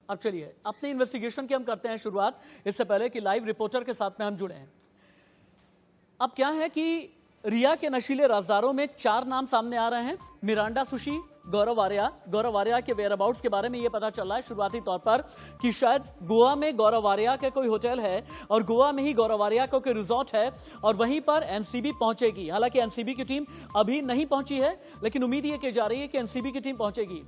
अब चलिए अपने इन्वेस्टिगेशन की हम करते हैं शुरुआत, इससे पहले कि लाइव रिपोर्टर के साथ में हम जुड़े हैं। अब क्या है कि रिया के नशीले राजदारों में 4 नाम सामने आ रहे हैं। मिरांडा सुशी, गौरव आर्या के वेयरअबाउट्स के बारे में यह पता चला है शुरुआती तौर पर कि शायद गोवा में गौरव आर्या का कोई होटल है और गोवा में ही गौरव आर्या का कोई रिजॉर्ट है और वहीं पर एनसीबी पहुंचेगी। हालांकि एनसीबी की टीम अभी नहीं पहुंची है, लेकिन उम्मीद यह की जा रही है कि एनसीबी की टीम पहुंचेगी।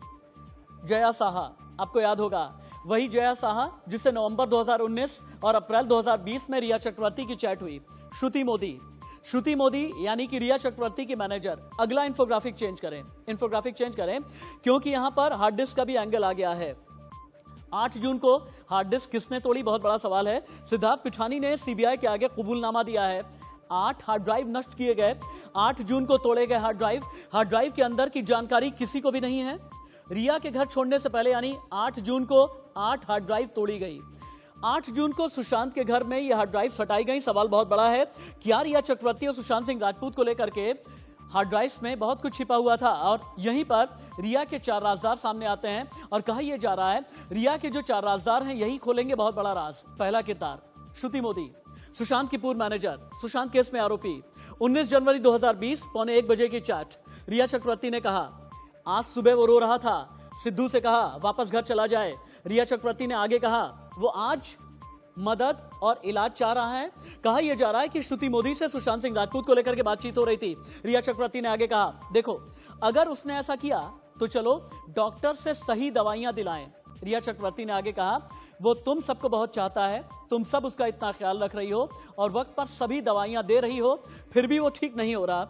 जया साहा, आपको याद होगा वही जया साहा जिससे नवंबर 2019 और अप्रैल 2020 में रिया चक्रवर्ती की चैट हुई। श्रुति मोदी यानी कि रिया चक्रवर्ती की मैनेजर। अगला इंफोग्राफिक चेंज करें क्योंकि यहां पर हार्ड डिस्क का भी एंगल आ गया है। 8 जून को हार्ड डिस्क किसने तोड़ी, बहुत बड़ा सवाल है। सिद्धार्थ पिठानी ने सीबीआई के आगे कबूलनामा दिया है। 8 हार्ड ड्राइव नष्ट किए गए, 8 जून को तोड़े गए हार्ड ड्राइव के अंदर की जानकारी किसी को भी नहीं है। रिया के घर छोड़ने से पहले यानी 8 जून को 8 हार्ड ड्राइव तोड़ी गई। 8 जून को सुशांत के घर में ये हार्ड ड्राइव हटाई गई। सवाल बहुत बड़ा है, क्या रिया चक्रवर्ती और सुशांत सिंह राजपूत को लेकर के हार्ड ड्राइव में बहुत कुछ छिपा हुआ था? और यहीं पर रिया के 4 राजदार सामने आते हैं और कहा यह जा रहा है रिया के जो 4 राजदार हैं यही खोलेंगे बहुत बड़ा राज। पहला किरदार श्रुति मोदी, सुशांत की पूर्व मैनेजर, सुशांत केस में आरोपी। 19 जनवरी 2020 पौने 1 बजे की चैट। रिया चक्रवर्ती ने कहा आज सुबह वो रो रहा था, सिद्धू से कहा वापस घर चला जाए। रिया चक्रवर्ती ने आगे कहा वो आज मदद और इलाज चाह रहा है। कहा यह जा रहा है कि श्रुति मोदी से सुशांत सिंह राजपूत को लेकर के बातचीत हो रही थी। रिया चक्रवर्ती ने आगे कहा देखो अगर उसने ऐसा किया तो चलो डॉक्टर से सही दवाइयां दिलाएं। रिया चक्रवर्ती ने आगे कहा वो तुम सबको बहुत चाहता है, तुम सब उसका इतना ख्याल रख रही हो और वक्त पर सभी दवाइयां दे रही हो, फिर भी वो ठीक नहीं हो रहा।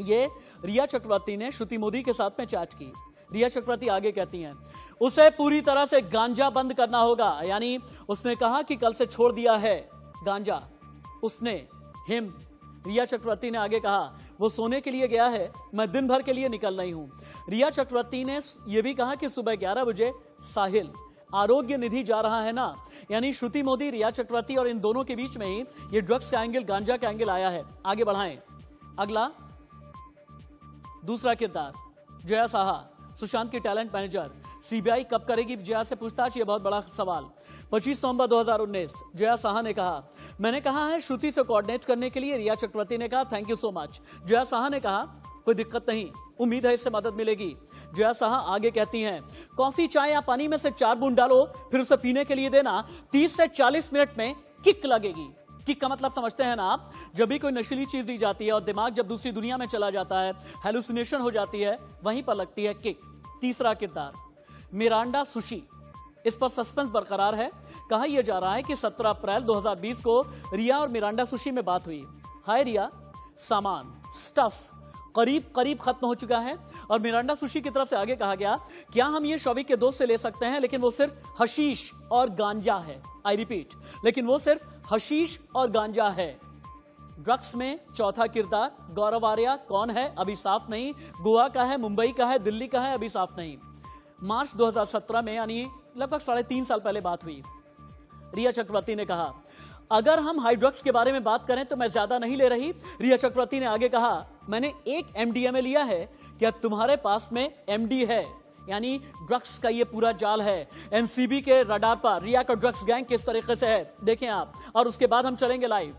ये रिया चक्रवर्ती ने श्रुति मोदी के साथ में चैट की। रिया चक्रवर्ती आगे कहती हैं उसे पूरी तरह से गांजा बंद करना होगा। यानी उसने कहा कि कल से छोड़ दिया है गांजा, रिया चक्रवर्ती ने आगे कहा वो सोने के लिए गया है, मैं दिन भर के लिए निकल रही हूं। रिया चक्रवर्ती ने यह भी कहा कि सुबह 11 बजे साहिल आरोग्य निधि जा रहा है ना। यानी श्रुति मोदी, रिया चक्रवर्ती और इन दोनों के बीच में ही ये ड्रग्स का एंगल, गांजा का एंगल आया है। आगे बढ़ाएं। अगला दूसरा किरदार जया साहा, सुशांत की टैलेंट मैनेजर। सीबीआई कब करेगी जया से पूछताछ, ये बहुत बड़ा सवाल। 25 नवंबर 2019 जया साहा ने कहा मैंने कहा है श्रुति से कोऑर्डिनेट करने के लिए। रिया चक्रवर्ती ने कहा thank you so much. Jaya Saha ने कहा कोई दिक्कत नहीं, उम्मीद है इससे मदद मिलेगी। जया साहा आगे कहती हैं कॉफी, चाय या पानी में से 4 बूंद डालो, फिर उसे पीने के लिए देना, 30 से 40 मिनट में किक लगेगी। किक का मतलब समझते हैं ना आप, जब भी कोई नशीली चीज दी जाती है और दिमाग जब दूसरी दुनिया में चला जाता है, हेलुसिनेशन हो जाती है, वहीं पर लगती है किक। तीसरा किरदार मिरांडा सुशी, इस पर सस्पेंस बरकरार है। कहा यह जा रहा है कि 17 अप्रैल 2020 को रिया और मिरांडा सुशी में बात हुई। हाय रिया, सामान स्टफ करीब खत्म हो चुका है। और मिरांडा सुशी की तरफ से आगे कहा गया क्या हम ये शौविक के दोस्त से ले सकते हैं, लेकिन वो सिर्फ हशीश और गांजा है। आई रिपीट, लेकिन वो सिर्फ हशीश और गांजा है। ड्रग्स में चौथा किरदार गौरव आर्या कौन है अभी साफ नहीं, गोवा का है, मुंबई का है, दिल्ली का है, अभी साफ नहीं। मार्च 2017 में यानी लगभग 3.5 साल पहले बात हुई। रिया चक्रवर्ती ने कहा अगर हम हाइड्रग्स के बारे में बात करें तो मैं ज्यादा नहीं ले रही। रिया चक्रवर्ती ने आगे कहा मैंने 1 MDMA लिया है, क्या तुम्हारे पास में MD है? यानी ड्रग्स का ये पूरा जाल है। एनसीबी के रडार पर रिया का ड्रग्स गैंग किस तरीके से है देखें आप, और उसके बाद हम चलेंगे लाइव।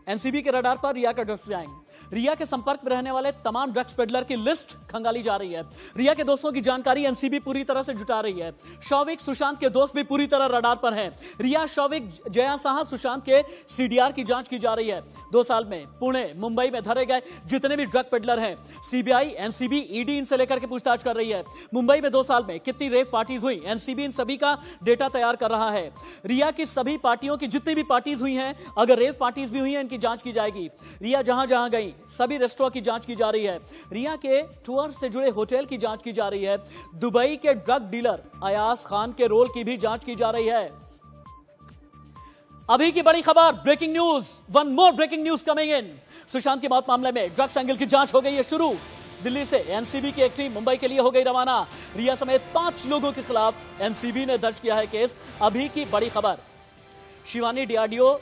एनसीबी के रडार पर रिया का ड्रग्स गैंग, रिया के संपर्क में रहने वाले तमाम ड्रग्स पेडलर की लिस्ट खंगाली जा रही है। रिया के दोस्तों की जानकारी एनसीबी पूरी तरह से जुटा रही है। शौविक, सुशांत के दोस्त भी पूरी तरह रडार पर हैं। रिया, शौविक, जया साहा, सुशांत के सीडीआर की जांच की जा रही है। 2 साल में पुणे, मुंबई में धरे गए जितने भी ड्रग पेडलर हैं, सीबीआई, एनसीबी, ईडी इनसे लेकर के पूछताछ कर रही है। मुंबई में 2 साल में कितनी रेव पार्टीज हुई, एनसीबी इन सभी का डेटा तैयार कर रहा है। रिया की सभी पार्टियों की जितनी भी पार्टीज हुई हैं, अगर रेव पार्टीज भी हुई हैं, इनकी जांच की जाएगी। रिया जहां जहां गई सभी रेस्टोरेंट की जांच की जा रही है। रिया के टूर से जुड़े होटल की जांच की जा रही है। दुबई के ड्रग डीलर अयाज खान के रोल की भी जांच की जा रही है। अभी की बड़ी खबर, breaking news, one more breaking news coming in. Sushant की मौत मामले में ड्रग्स एंगल की जांच हो गई है शुरू। दिल्ली से एनसीबी की एक टीम मुंबई के लिए हो गई रवाना। रिया समेत 5 लोगों के खिलाफ एनसीबी ने दर्ज किया है केस। अभी की बड़ी खबर, शिवानी डीआरडीओ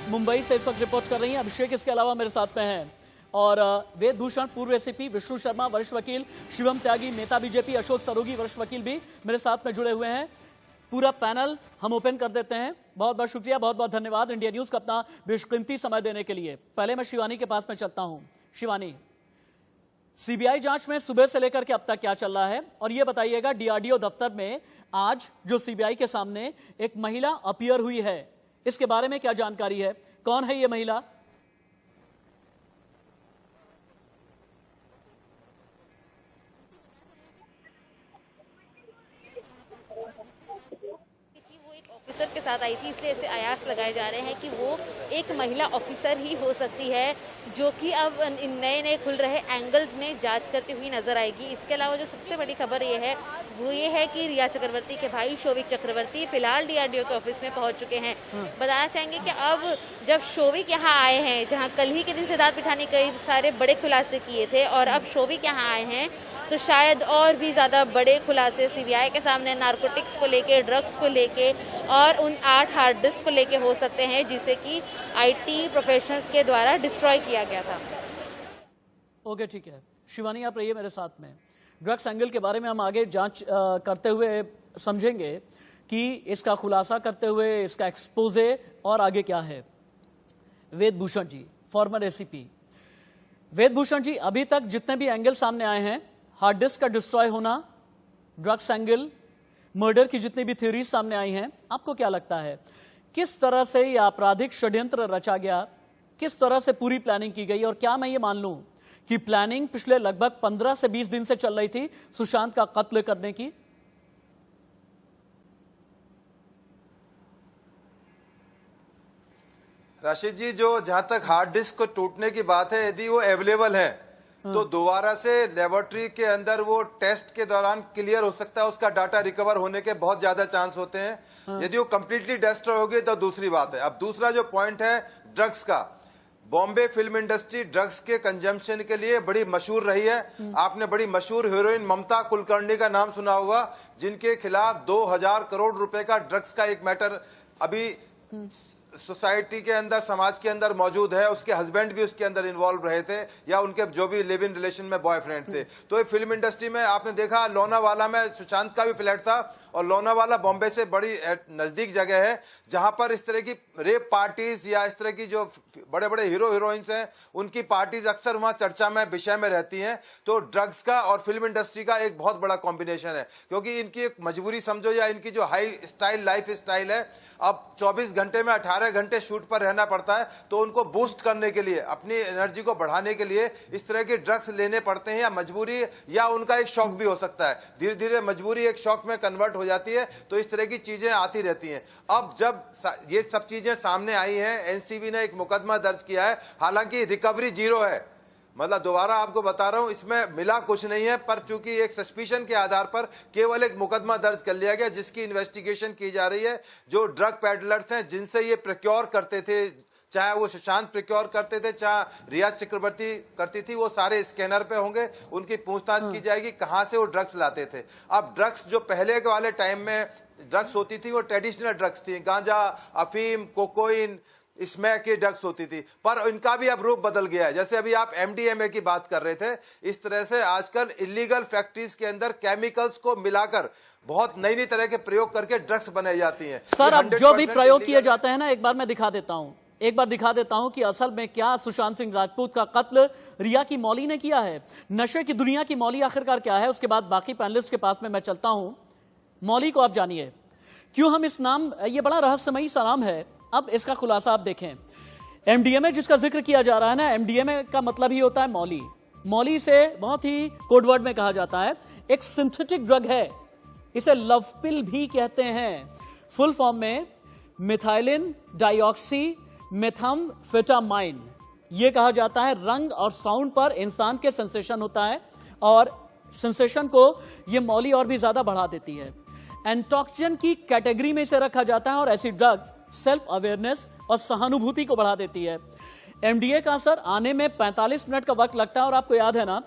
मुंबई से इस वक्त रिपोर्ट कर रही हैं। अभिषेक इसके अलावा मेरे साथ में हैं, और वेद भूषण पूर्व एसीपी, विष्णु शर्मा वरिष्ठ वकील, शिवम त्यागी नेता बीजेपी, अशोक सरोगी वरिष्ठ वकील भी मेरे साथ में जुड़े हुए हैं। पूरा पैनल हम ओपन कर देते हैं। बहुत बहुत शुक्रिया, बहुत बहुत धन्यवाद इंडिया न्यूज का अपना बेशकीमती समय देने के लिए। पहले मैं शिवानी के पास में चलता हूं। शिवानी, सीबीआई जांच में सुबह से लेकर के अब तक क्या चल रहा है, और ये बताइएगा डीआरडीओ दफ्तर में आज जो सीबीआई के सामने एक महिला अपीयर हुई है, इसके बारे में क्या जानकारी है? कौन है ये महिला? ऑफिसर के साथ आई थी, इसलिए ऐसे आयास लगाए जा रहे हैं कि वो एक महिला ऑफिसर ही हो सकती है, जो कि अब नए नए खुल रहे एंगल्स में जांच करती हुई नजर आएगी। इसके अलावा जो सबसे बड़ी खबर ये है वो ये है कि रिया चक्रवर्ती के भाई शोविक चक्रवर्ती फिलहाल डीआरडीओ के ऑफिस में पहुंच चुके हैं। बताना चाहेंगे कि अब जब शोविक यहाँ आए हैं, जहाँ कल ही के दिन सिद्धार्थ पिठानी कई सारे बड़े खुलासे किए थे, और अब शोविक यहाँ आए हैं, तो शायद और भी ज्यादा बड़े खुलासे सीबीआई के सामने नारकोटिक्स को लेके, ड्रग्स को लेके और उन 8 हार्ड डिस्क को लेके हो सकते हैं, जिसे कि आईटी प्रोफेशनल्स के द्वारा डिस्ट्रॉय किया गया था। ओके, ठीक है। शिवानी, आप रहिए मेरे साथ में। ड्रग्स एंगल के बारे में हम आगे जांच करते हुए समझेंगे कि इसका खुलासा करते हुए इसका एक्सपोजे और आगे क्या है। वेद भूषण जी, फॉर्मर एसीपी। वेद भूषण जी, अभी तक जितने भी एंगल सामने आए हैं, हार्ड डिस्क का डिस्ट्रॉय होना, ड्रग्स एंगल, मर्डर की जितनी भी थ्योरीज सामने आई हैं, आपको क्या लगता है किस तरह से यह आपराधिक षड्यंत्र रचा गया, किस तरह से पूरी प्लानिंग की गई? और क्या मैं ये मान लूं कि प्लानिंग पिछले लगभग 15 से 20 दिन से चल रही थी सुशांत का कत्ल करने की? राशिद जी, जो जहां तक हार्ड डिस्क को टूटने की बात है, यदि वो अवेलेबल है तो दोबारा से लेबोरेटरी के अंदर वो टेस्ट के दौरान क्लियर हो सकता है, उसका डाटा रिकवर होने के बहुत ज्यादा चांस होते हैं। यदि वो कंप्लीटली डिस्ट्रॉय होगी तो दूसरी बात है। अब दूसरा जो पॉइंट है ड्रग्स का, बॉम्बे फिल्म इंडस्ट्री ड्रग्स के कंजम्पशन के लिए बड़ी मशहूर रही है। आपने बड़ी मशहूर हीरोइन ममता कुलकर्णी का नाम सुना होगा, जिनके खिलाफ 2000 करोड़ रुपए का ड्रग्स का एक मैटर अभी सोसाइटी के अंदर, समाज के अंदर मौजूद है। उसके हस्बैंड भी उसके अंदर इन्वॉल्व रहे थे, या उनके जो भी लिव इन रिलेशन में बॉयफ्रेंड थे। तो ये फिल्म इंडस्ट्री में आपने देखा, लोनावाला में सुशांत का भी फ्लैट था, और लोनावाला बॉम्बे से बड़ी नजदीक जगह है, जहां पर इस तरह की रेप पार्टीज या इस तरह की जो बड़े बड़े हीरो हीरोइंस हैं, उनकी पार्टीज अक्सर वहां चर्चा में, विषय में रहती हैं। तो ड्रग्स का और फिल्म इंडस्ट्री का एक बहुत बड़ा कॉम्बिनेशन है, क्योंकि इनकी एक मजबूरी समझो, या इनकी जो हाई स्टाइल लाइफ स्टाइल है, अब 24 घंटे में 18 घंटे शूट पर रहना पड़ता है, तो उनको बूस्ट करने के लिए, अपनी एनर्जी को बढ़ाने के लिए इस तरह के ड्रग्स लेने पड़ते हैं, या मजबूरी या उनका एक शौक भी हो सकता है। धीरे धीरे मजबूरी एक शौक में कन्वर्ट हो जाती है, तो इस तरह की चीजें आती रहती हैं। अब जब ये सब चीजें सामने आई हैं, एनसीबी ने एक मुकदमा दर्ज किया है, हालांकि रिकवरी 0 है। मतलब दोबारा आपको बता रहा हूं, इसमें मिला कुछ नहीं है, पर चूंकि एक सस्पिशन के आधार पर केवल एक मुकदमा दर्ज कर लिया गया, जिसकी इन्वेस्टिगेशन की जा रही है। जो ड्रग पैडलर्स हैं, जिनसे ये प्रोक्योर करते थे, चाहे वो सुशांत प्रोक्योर करते थे, चाहे रिया चक्रवर्ती करती थी, वो सारे स्कैनर पे होंगे, उनकी पूछताछ की जाएगी कहां से वो ड्रग्स लाते थे। अब ड्रग्स जो पहले के वाले टाइम में ड्रग्स होती थी, वो ट्रेडिशनल ड्रग्स थी, गांजा, अफीम, कोकोइन, स्मैक की ड्रग्स होती थी, पर इनका भी अब रूप बदल गया है। जैसे अभी आप एमडीएमए की बात कर रहे थे, इस तरह से आजकल इलीगल फैक्ट्रीज के अंदर केमिकल्स को मिलाकर बहुत नई नई तरह के प्रयोग करके ड्रग्स बनाई जाती हैं। सर, अब जो भी प्रयोग किए जाते हैं ना, एक बार मैं दिखा देता हूं कि असल में क्या सुशांत सिंह राजपूत का कत्ल रिया की मौली ने किया है। नशे की दुनिया की मौली आखिरकार क्या है, उसके बाद बाकी पैनलिस्ट के पास में मैं चलता हूं। मौली को आप जानिए, क्यों हम इस नाम, ये बड़ा रहस्यमयी सा नाम है। अब इसका खुलासा आप देखें। एमडीएमए जिसका जिक्र किया जा रहा है ना, एमडीएमए का मतलब ही होता है मौली। मौली से बहुत ही कोडवर्ड में कहा जाता है, एक सिंथेटिक ड्रग है, इसे लव पिल भी कहते हैं। फुल फॉर्म में मिथाइलिन डाइऑक्सी मेथाम्फेटामाइन ये कहा जाता है। रंग और साउंड पर इंसान के सेंसेशन होता है, और सेंसेशन को ये मौली और भी ज्यादा बढ़ा देती है। एंटोक्सिन की कैटेगरी में इसे रखा जाता है, और ऐसी ड्रग सेल्फ अवेयरनेस और सहानुभूति को बढ़ा देती है। एमडीए का असर आने में 45 मिनट का वक्त लगता है, और आपको याद है ना,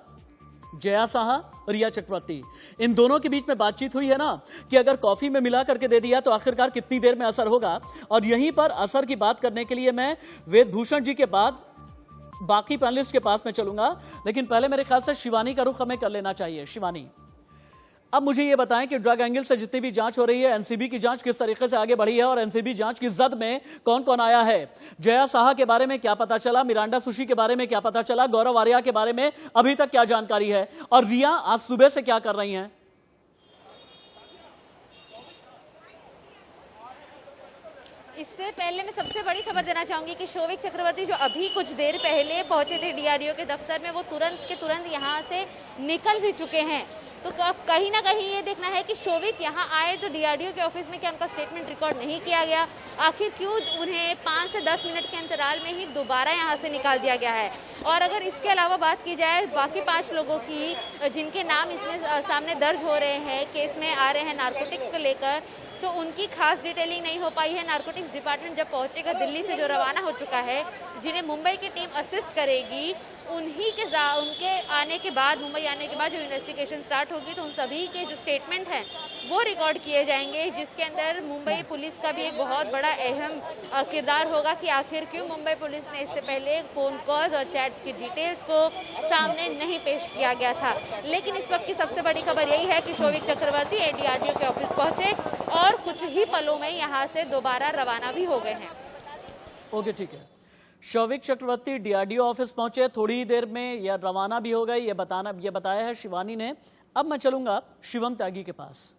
जया साहा, रिया चक्रवर्ती, इन दोनों के बीच में बातचीत हुई है ना, कि अगर कॉफी में मिला करके दे दिया तो आखिरकार कितनी देर में असर होगा। और यहीं पर असर की बात करने के लिए मैं वेद भूषण जी के बाद बाकी पैनलिस्ट के पास में चलूंगा, लेकिन पहले मेरे ख्याल से शिवानी का रुख हमें कर लेना चाहिए। शिवानी, अब मुझे ये बताएं कि ड्रग एंगल से जितनी भी जांच हो रही है, एनसीबी की जांच किस तरीके से आगे बढ़ी है और एनसीबी जांच की जद में कौन कौन आया है? जया साहा के बारे में क्या पता चला? मिरांडा सुशी के बारे में क्या पता चला? गौरव आर्या के बारे में अभी तक क्या जानकारी है? और रिया आज सुबह से क्या कर रही हैं? इससे पहले मैं सबसे बड़ी खबर देना चाहूंगी कि शोविक चक्रवर्ती जो अभी कुछ देर पहले पहुंचे थे डीआरडीओ के दफ्तर में, वो तुरंत के तुरंत यहां से निकल भी चुके हैं। तो अब कहीं ना कहीं ये देखना है कि शोविक यहाँ आए तो डीआरडीओ के ऑफिस में क्या उनका स्टेटमेंट रिकॉर्ड नहीं किया गया? आखिर क्यों उन्हें 5 से 10 मिनट के अंतराल में ही दोबारा यहाँ से निकाल दिया गया है? और अगर इसके अलावा बात की जाए बाकी 5 लोगों की जिनके नाम इसमें सामने दर्ज हो रहे हैं, केस में आ रहे हैं नारकोटिक्स को लेकर, तो उनकी खास डिटेलिंग नहीं हो पाई है। नारकोटिक्स डिपार्टमेंट जब पहुंचेगा दिल्ली से, जो रवाना हो चुका है, जिन्हें मुंबई की टीम असिस्ट करेगी, उनके आने के बाद, मुंबई आने के बाद जो इन्वेस्टिगेशन स्टार्ट होगी तो उन सभी के जो स्टेटमेंट हैं वो रिकॉर्ड किए जाएंगे, जिसके अंदर मुंबई पुलिस का भी एक बहुत बड़ा अहम किरदार होगा कि आखिर क्यों मुंबई पुलिस ने इससे पहले फोन कॉल्स और चैट्स की डिटेल्स को सामने नहीं पेश किया गया था। लेकिन इस वक्त की सबसे बड़ी खबर यही है कि शोविक चक्रवर्ती डीआरडीओ के ऑफिस पहुंचे और कुछ ही पलों में यहाँ से दोबारा रवाना भी हो गए हैं। ओके, ठीक है। शोविक चक्रवर्ती डीआरडीओ ऑफिस पहुंचे, थोड़ी ही देर में यह रवाना भी हो गए, ये बताया है शिवानी ने। अब मैं चलूंगा शिवम त्यागी के पास।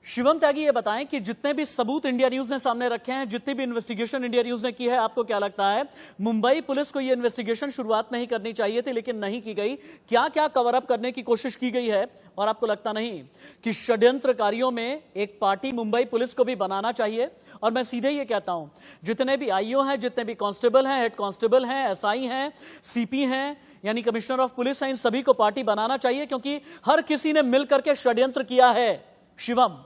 शिवम त्यागी, ये बताएं कि जितने भी सबूत इंडिया न्यूज ने सामने रखे हैं, जितनी भी इन्वेस्टिगेशन इंडिया न्यूज ने की है, आपको क्या लगता है मुंबई पुलिस को ये इन्वेस्टिगेशन शुरुआत नहीं करनी चाहिए थी लेकिन नहीं की गई? क्या क्या कवर अप करने की कोशिश की गई है? और आपको लगता नहीं कि षड्यंत्रकारियों में एक पार्टी मुंबई पुलिस को भी बनाना चाहिए? और मैं सीधे ये कहता हूं, जितने भी आईओ हैं, जितने भी कांस्टेबल हैं, हेड कांस्टेबल हैं, एसआई हैं, सीपी हैं, यानी कमिश्नर ऑफ पुलिस हैं, इन सभी को पार्टी बनाना चाहिए क्योंकि हर किसी ने मिलकर के षड्यंत्र किया है। शिवम।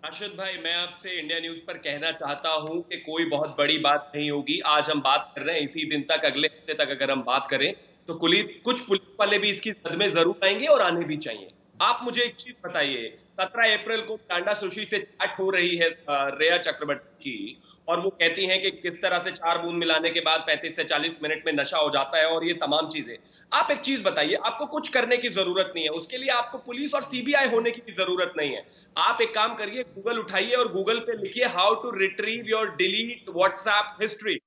राशिद भाई, मैं आपसे इंडिया न्यूज पर कहना चाहता हूं कि कोई बहुत बड़ी बात नहीं होगी। आज हम बात कर रहे हैं, इसी दिन तक, अगले हफ्ते तक अगर हम बात करें तो कुछ पुलिस वाले भी इसकी जद में जरूर आएंगे और आने भी चाहिए। आप मुझे एक चीज बताइए, 17 अप्रैल को मिरांडा सुशी से चैट हो रही है रिया चक्रवर्ती की, और वो कहती हैं कि किस तरह से 4 बूंद मिलाने के बाद 35 से 40 मिनट में नशा हो जाता है और ये तमाम चीजें। आप एक चीज बताइए, आपको कुछ करने की जरूरत नहीं है, उसके लिए आपको पुलिस और सीबीआई होने की भी जरूरत नहीं है। आप एक काम करिए, गूगल उठाइए और गूगल पे लिखिए how to retrieve your delete WhatsApp history.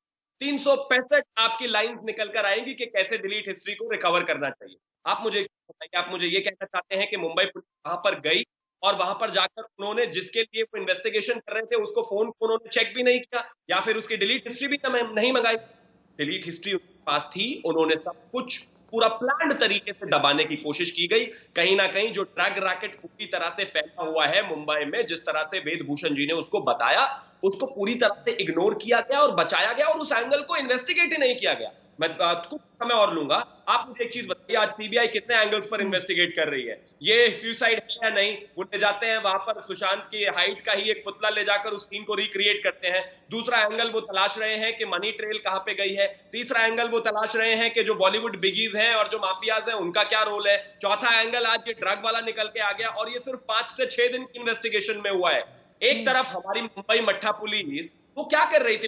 365 आपकी लाइंस निकल कर आएंगी कि कैसे डिलीट हिस्ट्री को रिकवर करना चाहिए। आप मुझे बताइए, आप मुझे ये कहना चाहते हैं कि मुंबई पुलिस वहां पर गई और वहां पर जाकर उन्होंने जिसके लिए वो इन्वेस्टिगेशन कर रहे थे उसको फोन उन्होंने चेक भी नहीं किया या फिर उसकी डिलीट हिस्ट्री भी नहीं मंगाई? डिलीट हिस्ट्री उनके पास थी, उन्होंने सब कुछ पूरा प्लान्ड तरीके से दबाने की कोशिश की गई। कहीं ना कहीं जो ड्रग रैकेट पूरी तरह से फैला हुआ है मुंबई में, जिस तरह से वेदभूषण जी ने उसको बताया, उसको पूरी तरह से इग्नोर किया गया और बचाया गया और उस एंगल को इन्वेस्टिगेट ही नहीं किया गया। मैं कुछ समय और लूंगा। आप मुझे एक चीज बताइए, आज सीबीआई कितने एंगल्स पर इन्वेस्टिगेट कर रही है? ये सुसाइड है या नहीं? वो ले जाते हैं वहां पर सुशांत की हाइट का ही एक पुतला ले जाकर उस सीन को रिक्रिएट करते हैं। दूसरा एंगल वो तलाश रहे हैं कि मनी ट्रेल कहां पे गई है। तीसरा एंगल वो तलाश रहे हैं कि जो बॉलीवुड बिगीज हैं और जो माफियाज हैं उनका क्या रोल है। चौथा एंगल आज ये ड्रग वाला निकल के आ गया और ये सिर्फ 5 से 6 दिन की इन्वेस्टिगेशन में हुआ है। एक तरफ हमारी मुंबई मट्ठा पुलिस वो क्या कर रही थी?